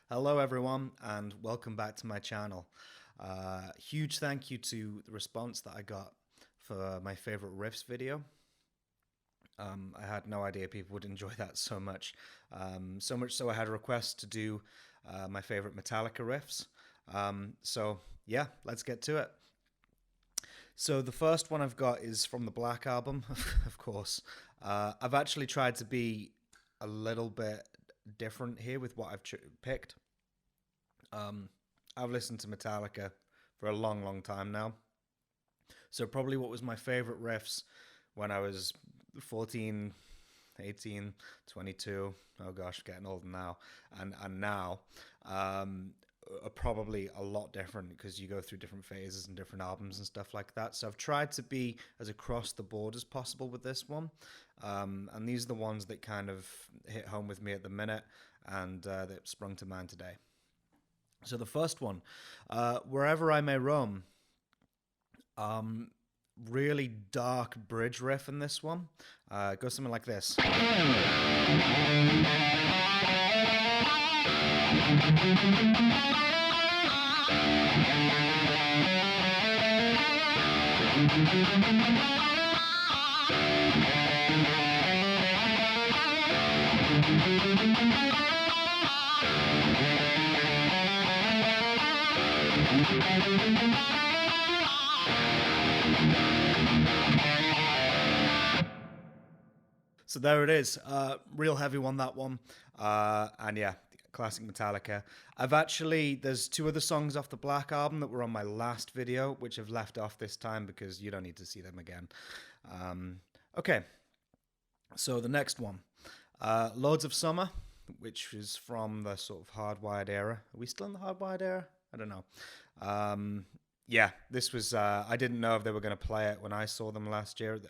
Hello everyone and welcome back to my channel. Huge thank you to the response that I got for my favorite riffs video. I had no idea people would enjoy that so much. So much so I had a request to do my favorite Metallica riffs. So yeah, let's get to it. So the first one I've got is from the Black album, of course. I've actually tried to be a little bit different here with what I've picked. I've listened to Metallica for a long time now. So probably what was my favorite riffs when I was 14, 18, 22. Oh gosh, getting old now. And now are probably a lot different because you go through different phases and different albums and stuff like that. So I've tried to be as across the board as possible with this one. And these are the ones that kind of hit home with me at the minute and that sprung to mind today. So the first one, Wherever I May Roam, really dark bridge riff in this one. It goes something like this. So there it is, real heavy one, that one, and yeah, classic Metallica. There's two other songs off the Black album that were on my last video, which I've left off this time because you don't need to see them again. Okay, so the next one, Loads of Summer, which is from the sort of Hardwired era. Are we still in the Hardwired era? I don't know. Yeah, this was, I didn't know if they were going to play it when I saw them last year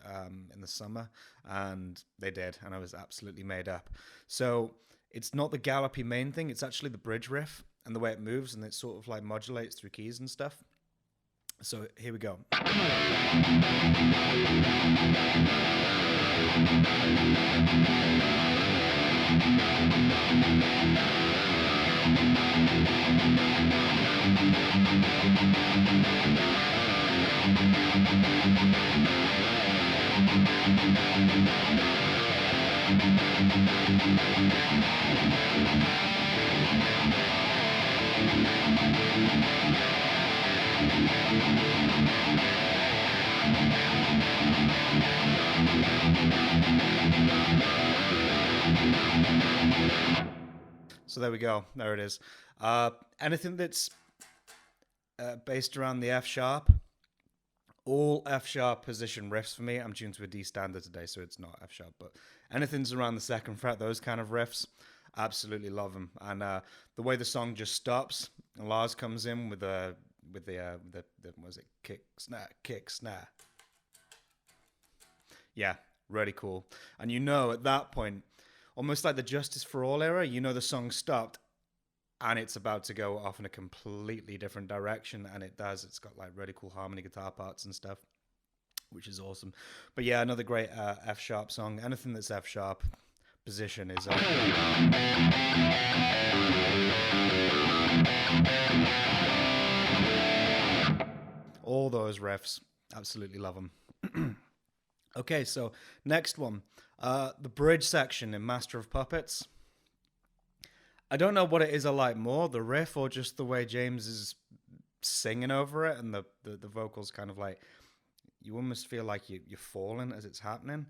in the summer, and they did, and I was absolutely made up. So it's not the gallopy main thing, it's actually the bridge riff and the way it moves, and it sort of like modulates through keys and stuff. So here we go. So there we go. There it is. Anything that's based around the F sharp, all F sharp position riffs for me. I'm tuned to a D standard today, so it's not F sharp, but anything's around the second fret, those kind of riffs, absolutely love them. And the way the song just stops, and Lars comes in with the what was it, kick snare. Yeah, really cool. And you know at that point, almost like the Justice for All era, you know the song stopped and it's about to go off in a completely different direction, and it does. It's got like really cool harmony guitar parts and stuff, which is awesome. But yeah, another great F sharp song. Anything that's F sharp position is all those riffs, absolutely love them. Okay, so next one, the bridge section in Master of Puppets. I don't know what it is I like more, the riff or just the way James is singing over it, and the vocals kind of like, you almost feel like you're falling as it's happening.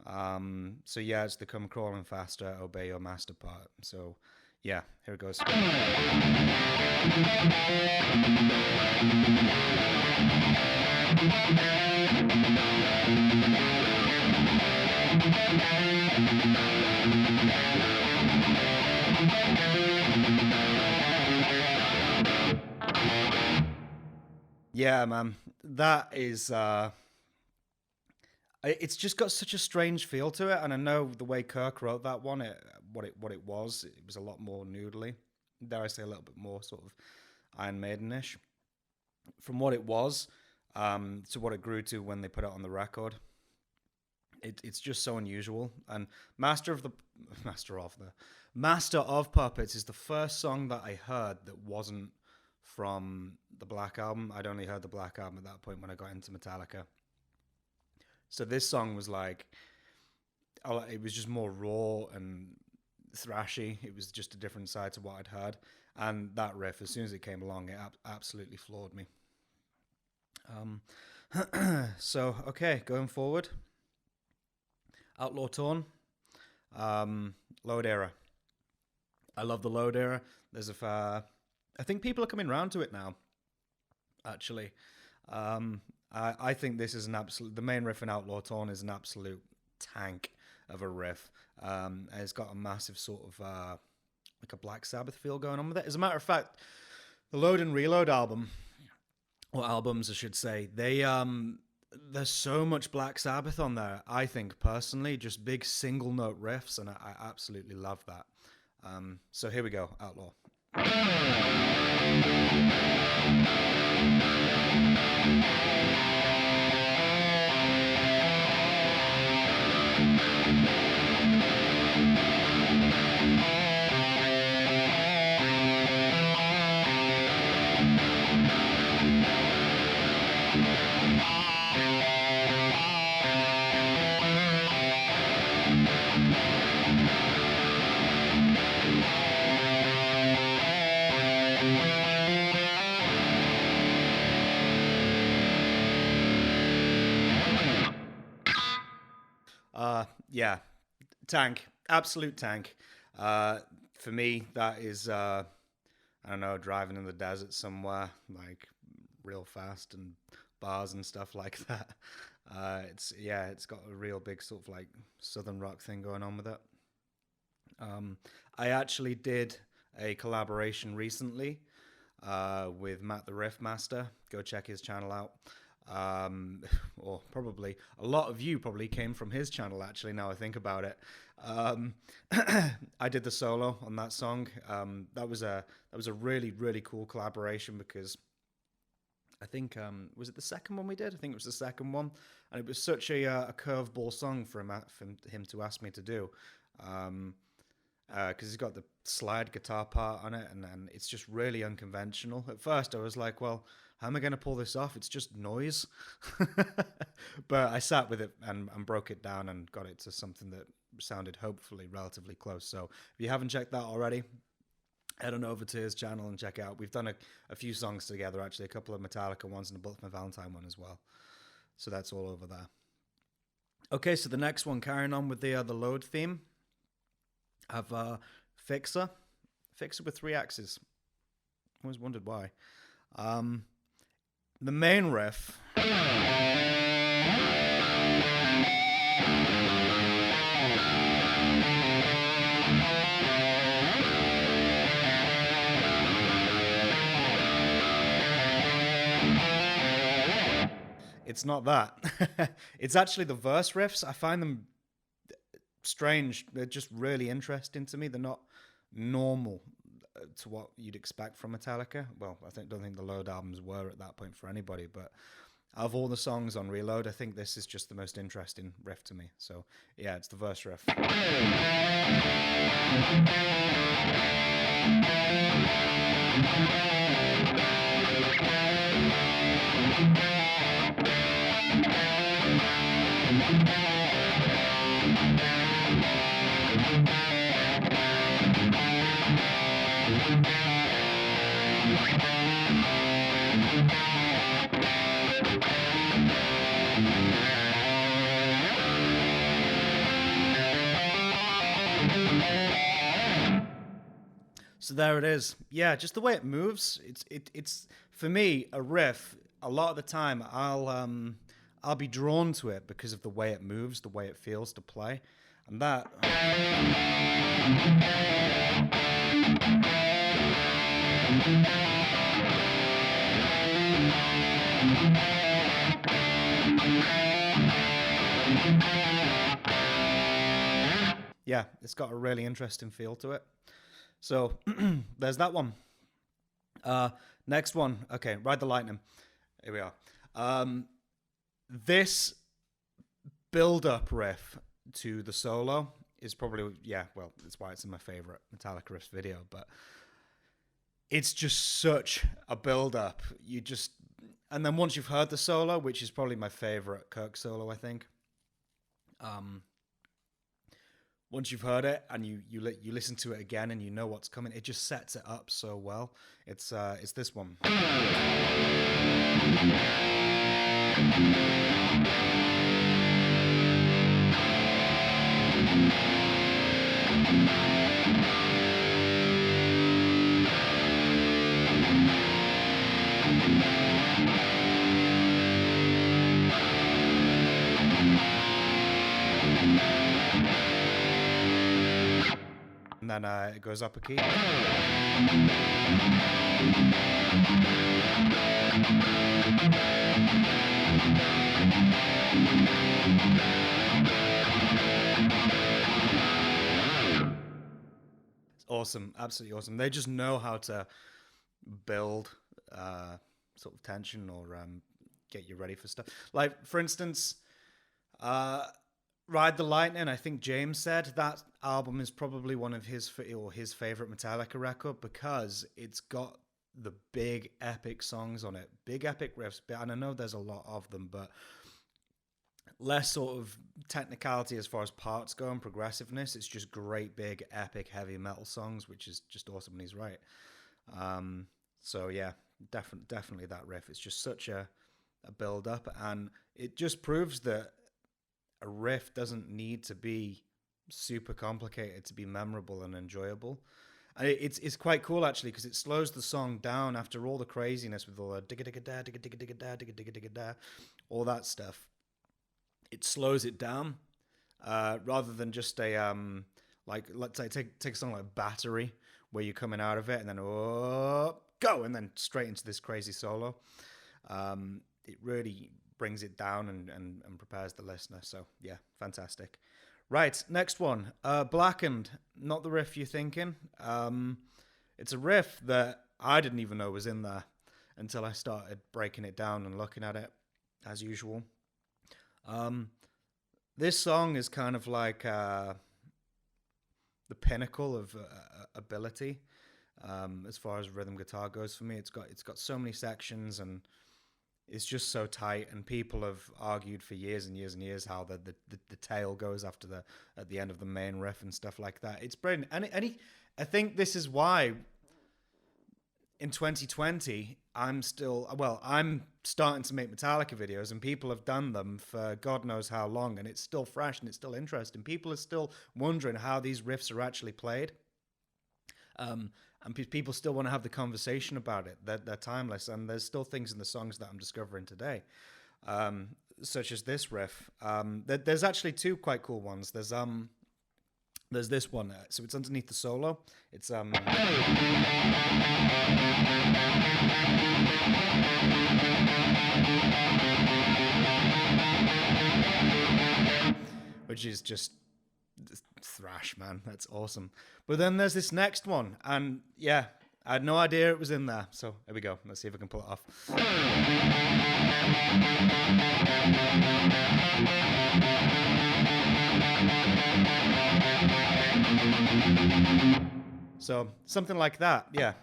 So yeah, it's the come crawling faster, obey your master part. So yeah, here it goes. Yeah, man, that is it's just got such a strange feel to it, and I know the way Kirk wrote that one, what it was a lot more noodly, dare I say a little bit more sort of Iron Maiden-ish from what it was to what it grew to when they put it on the record. It's just so unusual. And Master of Puppets is the first song that I heard that wasn't from the Black Album. I'd only heard the Black Album at that point when I got into Metallica. So this song was like, it was just more raw and thrashy. It was just a different side to what I'd heard. And that riff, as soon as it came along, it absolutely floored me. So, okay, going forward. Outlaw Torn. Load Era. I love the Load Era. I think people are coming around to it now, actually. I think this is the main riff in Outlaw Torn is an absolute tank of a riff. It's got a massive sort of like a Black Sabbath feel going on with it. As a matter of fact, the Load and Reload album, or albums I should say, there's so much Black Sabbath on there. I think personally, just big single note riffs, and I absolutely love that. So here we go, Outlaw. Yeah, tank, absolute tank. For me, that is, I don't know, driving in the desert somewhere, like real fast and bars and stuff like that. It's got a real big sort of like southern rock thing going on with it. I actually did a collaboration recently with Matt the Riff Master. Go check his channel out. Or probably a lot of you probably came from his channel, actually, now I think about it. I did the solo on that song. That was a really, really cool collaboration because I think was it the second one we did? I think it was the second one, and it was such a curveball song for him to ask me to do. Because he's got the slide guitar part on it, and it's just really unconventional. At first, I was like, well, how am I going to pull this off? It's just noise. But I sat with it and broke it down and got it to something that sounded hopefully relatively close. So if you haven't checked that already, head on over to his channel and check it out. We've done a few songs together, actually, a couple of Metallica ones and a Bullet for My Valentine one as well. So that's all over there. Okay, so the next one, carrying on with the Load theme, I have Fixer with 3 axes. Always wondered why. The main riff. It's not that. It's actually the verse riffs. I find them strange. They're just really interesting to me. They're not normal to what you'd expect from Metallica. Well, don't think the Load albums were at that point for anybody, but out of all the songs on Reload, I think this is just the most interesting riff to me. So yeah, it's the verse riff. So there it is. Yeah, just the way it moves. It's for me a riff. A lot of the time, I'll be drawn to it because of the way it moves, the way it feels to play, and that. Yeah, it's got a really interesting feel to it. So there's that one. Next one. Okay, Ride the Lightning. Here we are. This build-up riff to the solo is probably, yeah, well, that's why it's in my favorite Metallica Riffs video, but it's just such a build-up. And then once you've heard the solo, which is probably my favorite Kirk solo, I think, once you've heard it and you listen to it again and you know what's coming, it just sets it up so well. It's this one. And then it goes up a key. It's awesome, absolutely awesome. They just know how to build sort of tension or get you ready for stuff. Like, for instance, Ride the Lightning, I think James said that album is probably one of his favorite Metallica record because it's got the big epic songs on it, big epic riffs, and I know there's a lot of them, but less sort of technicality as far as parts go and progressiveness. It's just great big epic heavy metal songs, which is just awesome when he's right. So yeah, definitely that riff. It's just such a build up, and it just proves that a riff doesn't need to be super complicated to be memorable and enjoyable. And it's quite cool actually because it slows the song down after all the craziness with all the digga digga da digga digga digga da digga digga digga da, all that stuff. It slows it down rather than just a like, let's say take a song like Battery where you're coming out of it and then go and then straight into this crazy solo. It really brings it down and prepares the listener. So yeah, fantastic. Right, next one, Blackened. Not the riff you're thinking. It's a riff that I didn't even know was in there until I started breaking it down and looking at it, as usual. This song is kind of like the pinnacle of ability as far as rhythm guitar goes for me. It's got so many sections and it's just so tight, and people have argued for years and years and years how the tail goes at the end of the main riff and stuff like that. It's brilliant, and I think this is why in 2020 I'm starting to make Metallica videos, and people have done them for God knows how long, and it's still fresh and it's still interesting. People are still wondering how these riffs are actually played. And people still want to have the conversation about it. They're timeless, and there's still things in the songs that I'm discovering today, such as this riff. There's actually two quite cool ones. There's this one, so it's underneath the solo. It's which is just thrash, man. That's awesome. But then there's this next one, and yeah, I had no idea it was in there. So here we go. Let's see if I can pull it off. So something like that, yeah.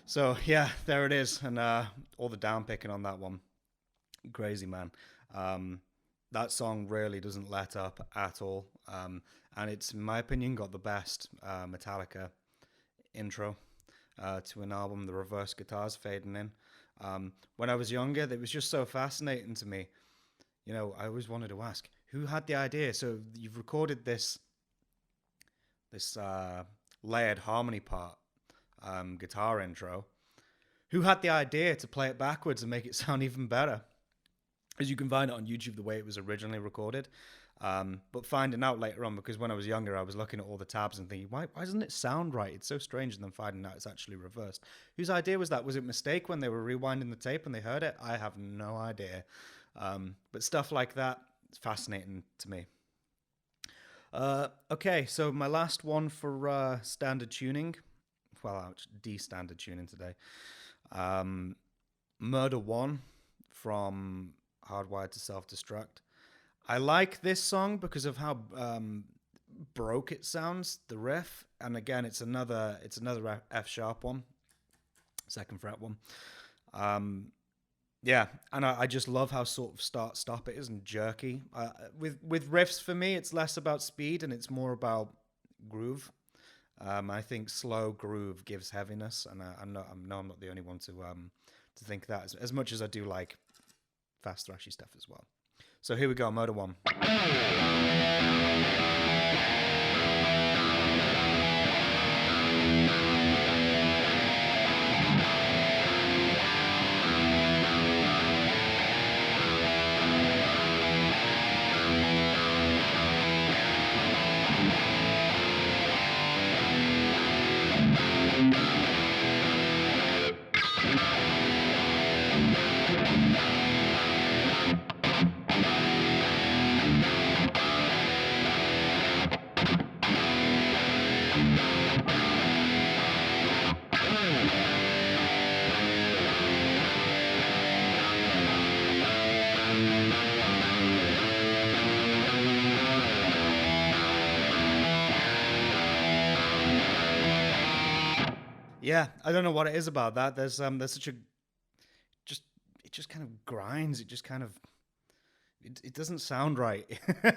So yeah, there it is, and all the down picking on that one, crazy, man. That song really doesn't let up at all, and it's, in my opinion, got the best Metallica intro to an album. The reverse guitars fading in. When I was younger, it was just so fascinating to me. You know, I always wanted to ask, who had the idea? So you've recorded this layered harmony part. Guitar intro. Who had the idea to play it backwards and make it sound even better? As you can find it on YouTube the way it was originally recorded. But finding out later on, because when I was younger, I was looking at all the tabs and thinking, why doesn't it sound right? It's so strange. And then finding out it's actually reversed. Whose idea was that? Was it a mistake when they were rewinding the tape and they heard it? I have no idea. But stuff like that is fascinating to me. Okay, so my last one for standard tuning. Well, D standard tuning today. Murder One from Hardwired to Self-Destruct. I like this song because of how broke it sounds, the riff, and again, it's another F sharp one, second fret one. Yeah, and I just love how sort of start stop it is and jerky. With riffs for me, it's less about speed and it's more about groove. I think slow groove gives heaviness, and I'm not the only one to think that as much as I do like fast thrashy stuff as well. So here we go, Murder One. Yeah, I don't know what it is about that. There's such a it just kind of grinds. It just kind of it doesn't sound right. And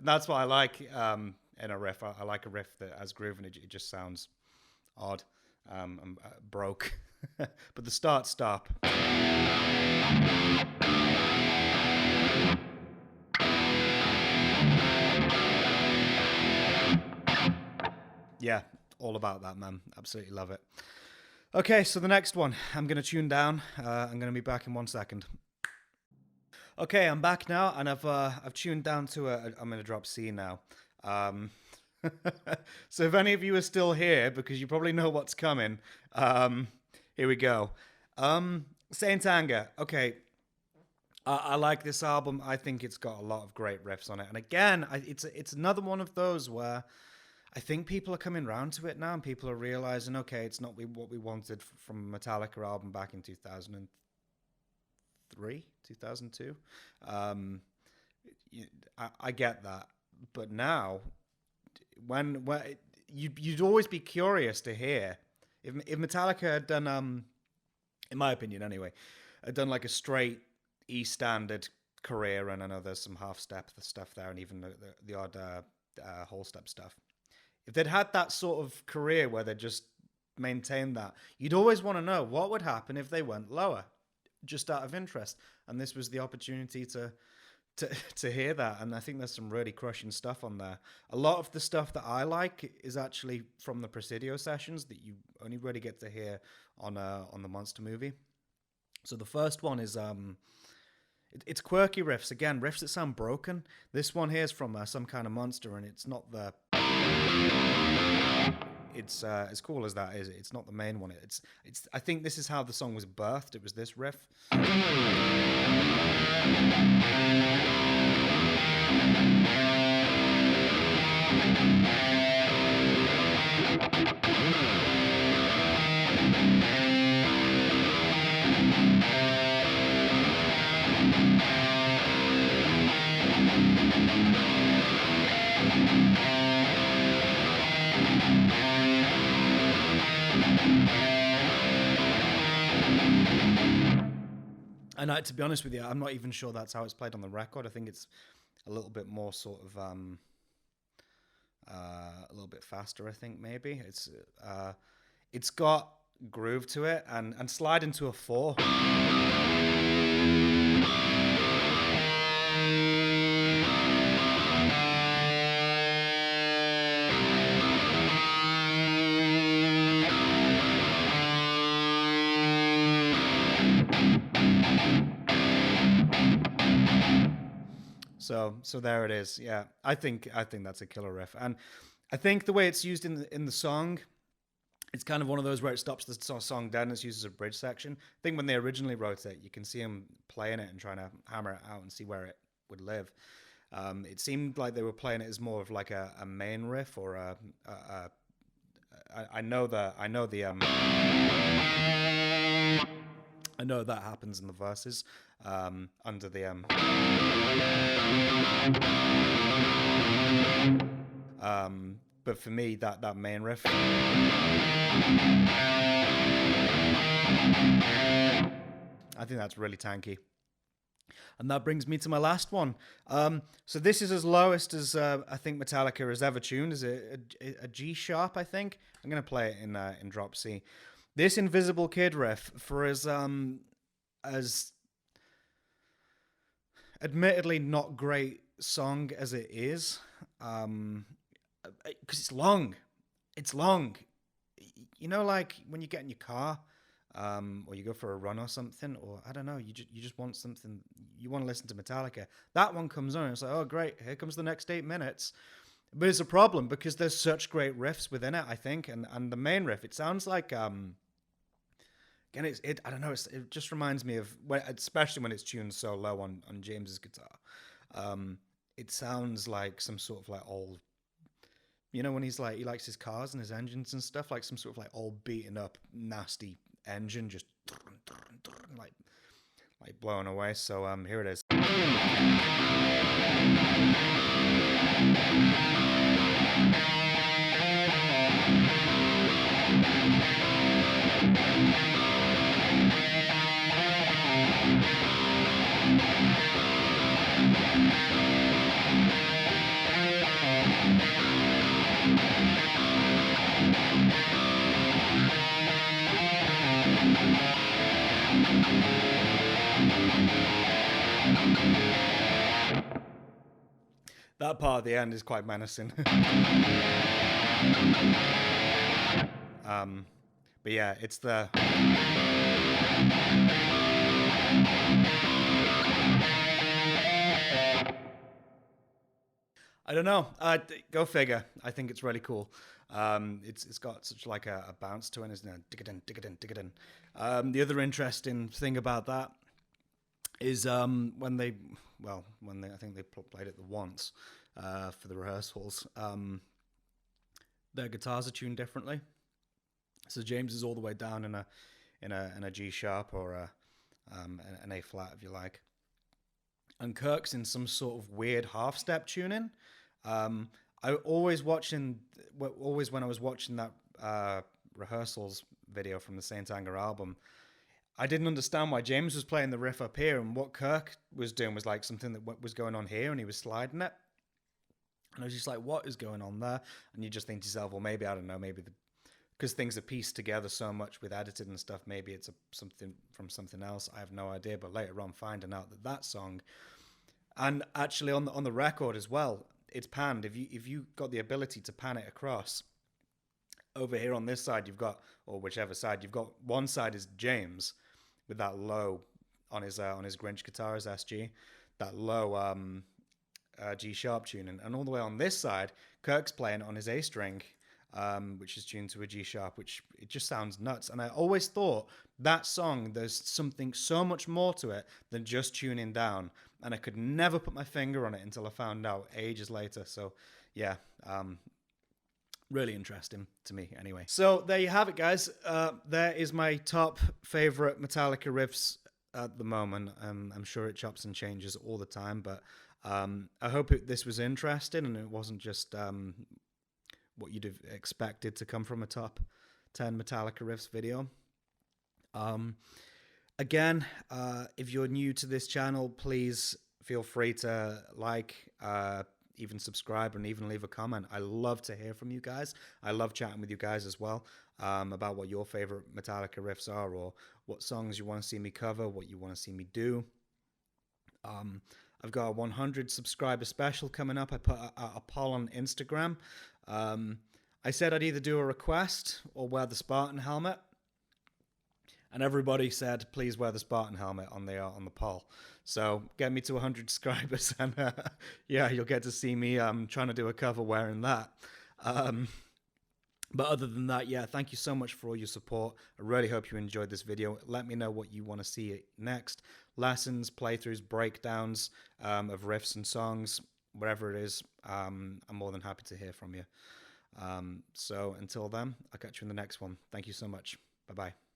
that's what I like in a riff. I like a riff that has groove and it just sounds odd and broke. But the start stop. Yeah, all about that, man. Absolutely love it. Okay, so the next one, I'm going to tune down. I'm going to be back in 1 second. Okay, I'm back now, and I've tuned down to I'm going to drop C now. So if any of you are still here, because you probably know what's coming, here we go. Saint Anger. Okay, I like this album. I think it's got a lot of great riffs on it, and again, it's another one of those where I think people are coming around to it now, and people are realizing, okay, it's not what we wanted from a Metallica album back in 2003, 2002. I get that, but now, when you'd always be curious to hear if Metallica had done, in my opinion anyway, had done like a straight E standard career, and I know there's some half step stuff there, and even the odd whole step stuff. If they'd had that sort of career where they just maintained that, you'd always want to know what would happen if they went lower, just out of interest. And this was the opportunity to hear that. And I think there's some really crushing stuff on there. A lot of the stuff that I like is actually from the Presidio sessions that you only really get to hear on the Monster movie. So the first one is it's quirky riffs, again, riffs that sound broken. This one here is from Some Kind of Monster, and it's not the it's as cool as that is. It's not the main one. It's I think this is how the song was birthed. It was this riff. And to be honest with you, I'm not even sure that's how it's played on the record. I think it's a little bit more sort of a little bit faster. I think maybe it's got groove to it and slide into a 4. So there it is. Yeah, I think that's a killer riff, and I think the way it's used in the song, it's kind of one of those where it stops the song dead and it's used as a bridge section. I think when they originally wrote it, you can see him playing it and trying to hammer it out and see where it would live. It seemed like they were playing it as more of like a main riff or I know the I know that happens in the verses under the but for me that main riff, I think that's really tanky. And that brings me to my last one. So this is as lowest as I think Metallica has ever tuned. Is it a G sharp? I think I'm gonna play it in drop C. This Invisible Kid riff, for as admittedly not great song as it is, because it's long. It's long. You know, like when you get in your car, or you go for a run or something, or I don't know, you just want something. You want to listen to Metallica. That one comes on, and it's like, oh great, here comes the next 8 minutes. But it's a problem because there's such great riffs within it, I think, and the main riff, it sounds like again, I don't know, it just reminds me of especially when it's tuned so low on James's guitar. It sounds like some sort of like old, you know, when he likes his cars and his engines and stuff, like some sort of like old beaten up nasty engine, just like blowing away. So here it is. That part at the end is quite menacing. But yeah, it's the I don't know. Go figure. I think it's really cool. It's got such like a bounce to it, isn't it? Dig-a-dun. The other interesting thing about that is when they I think they played it once for the rehearsals. Their guitars are tuned differently. So James is all the way down in a G sharp or an A flat, if you like, and Kirk's in some sort of weird half step tuning. I always when I was watching that rehearsals video from the Saint Anger album, I didn't understand why James was playing the riff up here, and what Kirk was doing was like something that was going on here, and he was sliding it. And I was just like, what is going on there? And you just think to yourself, well, maybe, I don't know, maybe because things are pieced together so much with edited and stuff, maybe it's something from something else. I have no idea. But later on, finding out that song, and actually on the record as well, it's panned. If you got the ability to pan it across, over here on this side you've got, or whichever side you've got, one side is James with that low on his Grinch guitar, his SG, that low G sharp tuning, and all the way on this side, Kirk's playing on his A string, which is tuned to a G sharp, which it just sounds nuts. And I always thought that song, there's something so much more to it than just tuning down, and I could never put my finger on it until I found out ages later. So yeah, really interesting to me anyway. So there you have it, guys. There is my top favorite Metallica riffs at the moment. I'm sure it chops and changes all the time, but I hope this was interesting and it wasn't just what you'd have expected to come from a top 10 Metallica riffs video. Again, if you're new to this channel, please feel free to like, even subscribe, and even leave a comment. I love to hear from you guys. I love chatting with you guys as well, about what your favorite Metallica riffs are, or what songs you want to see me cover, what you want to see me do. I've got a 100 subscriber special coming up. I put a poll on Instagram. I said I'd either do a request or wear the Spartan helmet, and everybody said please wear the Spartan helmet on the poll. So get me to 100 subscribers, and yeah, you'll get to see me trying to do a cover wearing that. But other than that, yeah, thank you so much for all your support. I really hope you enjoyed this video. Let me know what you want to see next. Lessons, playthroughs, breakdowns of riffs and songs. wherever it is. I'm more than happy to hear from you. So until then, I'll catch you in the next one. Thank you so much. Bye bye.